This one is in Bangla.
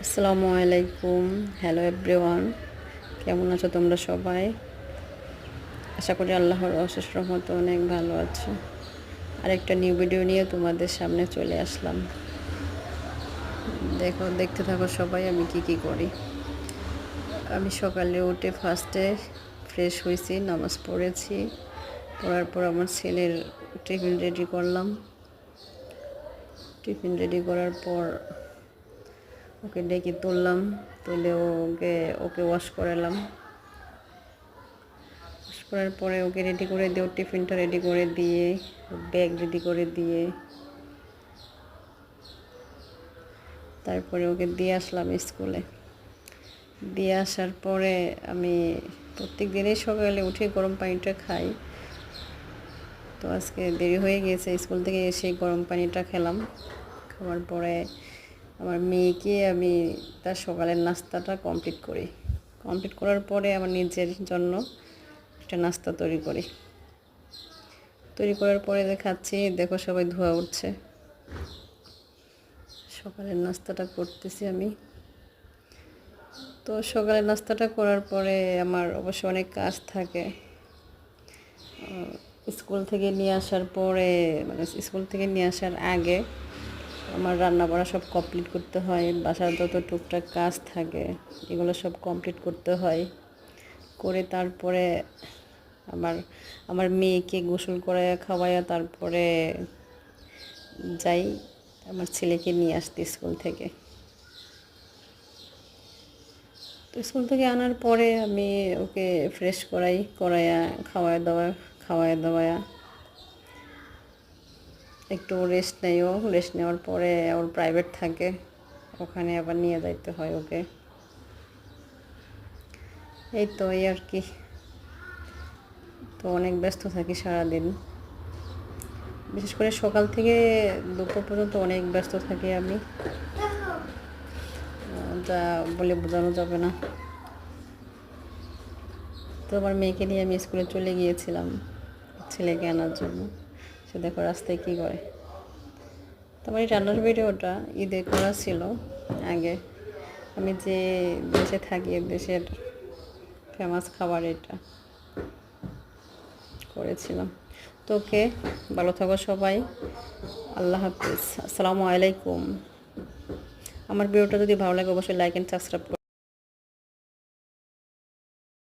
আসসালামু আলাইকুম। হ্যালো এভরিওয়ান, কেমন আছো তোমরা সবাই? আশা করি আল্লাহর অশেষ রহমতে অনেক ভালো আছো। আর একটা নিউ ভিডিও নিয়ে তোমাদের সামনে চলে আসলাম। দেখতে থাকো সবাই আমি কি করি। আমি সকালে উঠে ফার্স্টে ফ্রেশ হয়েছি, নামাজ পড়েছি। পড়ার পর আমার ছেলের টিফিন রেডি করলাম। টিফিন রেডি করার পর ওকে ডেকে তুললাম, তুলে ওকে ওয়াশ করালাম। ওয়াশ করার পরে ওকে রেডি করে দিয়ে, ওর টিফিনটা রেডি করে দিয়ে, ব্যাগ রেডি করে দিয়ে তারপরে ওকে দিয়ে আসলাম স্কুলে। দিয়ে আসার পরে আমি প্রত্যেক দিনই সকালে উঠে গরম পানিটা খাই। তো আজকে দেরি হয়ে গিয়েছে, স্কুল থেকে এসে গরম পানিটা খেলাম। খাওয়ার পরে আমার মেয়েকে আমি তার সকালের নাস্তাটা কমপ্লিট করার পরে আমার নিজের জন্য একটা নাস্তা তৈরি করার পরে খাচ্ছি। দেখো সবাই ধোয়া উঠছে। সকালের নাস্তাটা করতেছি আমি। তো সকালের নাস্তাটা করার পরে আমার অবশ্য অনেক কাজ থাকে। স্কুল থেকে নিয়ে আসার পরে, স্কুল থেকে নিয়ে আসার আগে আমার রান্না বাড়া সব কমপ্লিট করতে হয়। বাসার যত টুকটাক কাজ থাকে এগুলো সব কমপ্লিট করতে হয়। করে তারপরে আমার মেয়েকে গোসল করাইয়া খাওয়াইয়া তারপরে যাই আমার ছেলেকে নিয়ে আসতে স্কুল থেকে। তো স্কুল থেকে আনার পরে আমি ওকে ফ্রেশ করাইয়া খাওয়ায় দাওয়ায়া একটু রেস্ট নেওয়ার পরে ওর প্রাইভেট থাকে, ওখানে আবার নিয়ে যাইতে হয় ওকে। এই আর কি। তো অনেক ব্যস্ত থাকি সারাদিন, বিশেষ করে সকাল থেকে দুপুর পর্যন্ত অনেক ব্যস্ত থাকি আমি, যা বলে বোঝানো যাবে না। তো আমার মেয়েকে নিয়ে আমি স্কুলে চলে গিয়েছিলাম ছেলেকে আনার জন্য। সে দেখো রাস্তায় কী করে। তো আমার এই রান্নার ভিডিওটা ঈদে করা ছিল। আগে আমি যে দেশে থাকি, দেশের ফেমাস খাবার এটা করেছিলাম। তো ওকে, ভালো থাকো সবাই। আল্লাহ হাফিজ, আসসালামু আলাইকুম। আমার ভিডিওটা যদি ভালো লাগে অবশ্যই লাইক অ্যান্ড সাবস্ক্রাইব